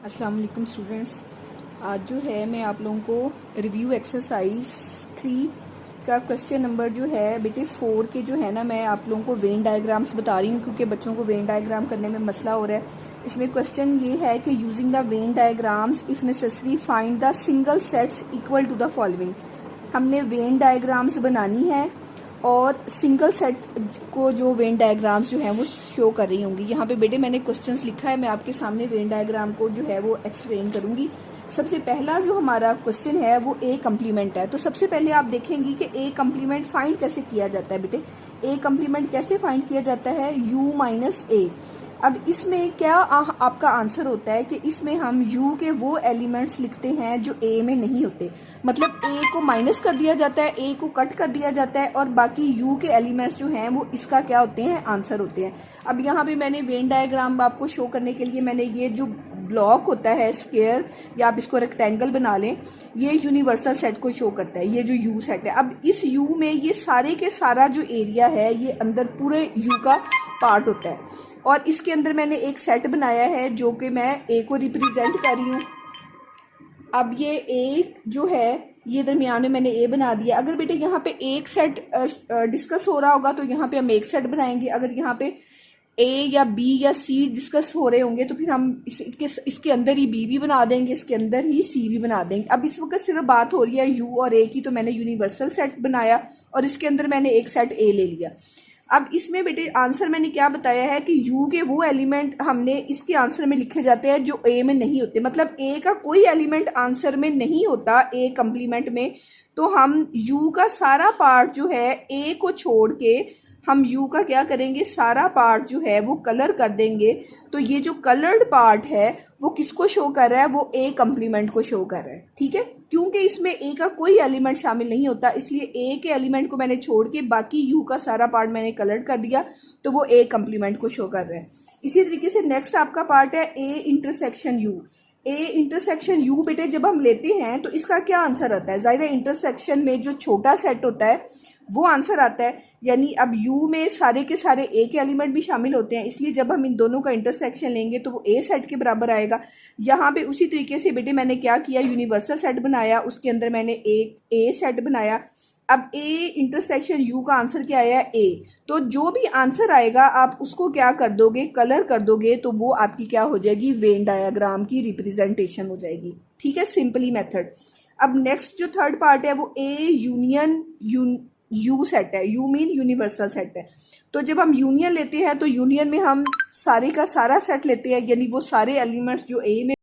अस्सलाम वालेकुम स्टूडेंट्स। आज जो है मैं आप लोगों को रिव्यू एक्सरसाइज 3 का क्वेश्चन नंबर जो है बेटे 4 के जो है ना, मैं आप लोगों को वेन डायग्राम्स बता रही हूँ क्योंकि बच्चों को वेन डायग्राम करने में मसला हो रहा है। इसमें क्वेश्चन ये है कि using the Venn diagrams if necessary find the single sets equal to the following. हमने वेन डायग्राम्स बनानी है और सिंगल सेट को जो वेन डायग्राम्स जो हैं वो शो कर रही होंगी। यहाँ पे बेटे मैंने क्वेश्चंस लिखा है, मैं आपके सामने वेन डायग्राम को जो है वो एक्सप्लेन करूँगी। सबसे पहला जो हमारा क्वेश्चन है वो ए कम्प्लीमेंट है। तो सबसे पहले आप देखेंगी कि ए कम्प्लीमेंट फाइंड कैसे किया जाता है। बेटे ए कम्प्लीमेंट कैसे फाइंड किया जाता है, u माइनस ए। अब इसमें क्या आपका आंसर होता है कि इसमें हम u के वो एलिमेंट्स लिखते हैं जो a में नहीं होते। मतलब a को माइनस कर दिया जाता है, a को कट कर दिया जाता है और बाकी u के एलिमेंट्स जो हैं वो इसका क्या होते हैं, आंसर होते हैं। अब यहाँ पे मैंने वेन डायग्राम आपको शो करने के लिए मैंने ये जो ब्लॉक होता है स्क्वायर या आप इसको रेक्टेंगल बना लें, ये यूनिवर्सल सेट को शो करता है, ये जो यू सेट है। अब इस यू में ये सारे के सारा जो एरिया है ये अंदर पूरे यू का पार्ट होता है और इसके अंदर मैंने एक सेट बनाया है जो कि मैं ए को रिप्रेजेंट कर रही हूँ। अब ये ए जो है ये दरमियान में मैंने ए बना दिया। अगर बेटे यहाँ पे एक सेट डिस्कस हो रहा होगा तो यहाँ पे हम एक सेट बनाएंगे। अगर यहाँ पे ए या बी या सी डिस्कस हो रहे होंगे तो फिर हम इसके अंदर ही बी भी बना देंगे, इसके अंदर ही सी भी बना देंगे। अब इस वक्त सिर्फ बात हो रही है यू और ए की, तो मैंने यूनिवर्सल सेट बनाया और इसके अंदर मैंने एक सेट ए ले लिया। अब इसमें बेटे आंसर मैंने क्या बताया है कि u के वो एलिमेंट हमने इसके आंसर में लिखे जाते हैं जो a में नहीं होते। मतलब a का कोई एलिमेंट आंसर में नहीं होता a कम्प्लीमेंट में, तो हम u का सारा पार्ट जो है a को छोड़ के हम u का क्या करेंगे, सारा पार्ट जो है वो कलर कर देंगे। तो ये जो कलर्ड पार्ट है वो किसको शो कर रहा है, वो a कम्प्लीमेंट को शो कर रहा है। ठीक है, क्योंकि इसमें a का कोई एलिमेंट शामिल नहीं होता इसलिए a के एलिमेंट को मैंने छोड़ के बाकी u का सारा पार्ट मैंने कलर्ड कर दिया, तो वो a कम्प्लीमेंट को शो कर रहा है। इसी तरीके से नेक्स्ट आपका पार्ट है a intersection u। A intersection you बेटे जब हम लेते हैं तो इसका क्या आंसर आता है, ज़ाहिर है इंटरसेक्शन में जो छोटा सेट होता है वो आंसर आता है। यानी अब यू में सारे के सारे ए के एलिमेंट भी शामिल होते हैं, इसलिए जब हम इन दोनों का इंटरसेक्शन लेंगे तो वो ए सेट के बराबर आएगा। यहाँ पे उसी तरीके से बेटे मैंने क्या किया, यूनिवर्सल सेट बनाया, उसके अंदर मैंने एक ए सेट बनाया। अब ए इंटरसेक्शन यू का आंसर क्या आया, ए। तो जो भी आंसर आएगा आप उसको क्या कर दोगे, कलर कर दोगे, तो वो आपकी क्या हो जाएगी, वेन डायग्राम की रिप्रेजेंटेशन हो जाएगी। ठीक है, सिंपली मेथड। अब नेक्स्ट जो थर्ड पार्ट है वो ए यूनियन यू सेट है, यू मीन यूनिवर्सल सेट है। तो जब हम यूनियन लेते हैं तो यूनियन में हम सारे का सारा सेट लेते हैं, यानी वो सारे एलिमेंट्स जो ए में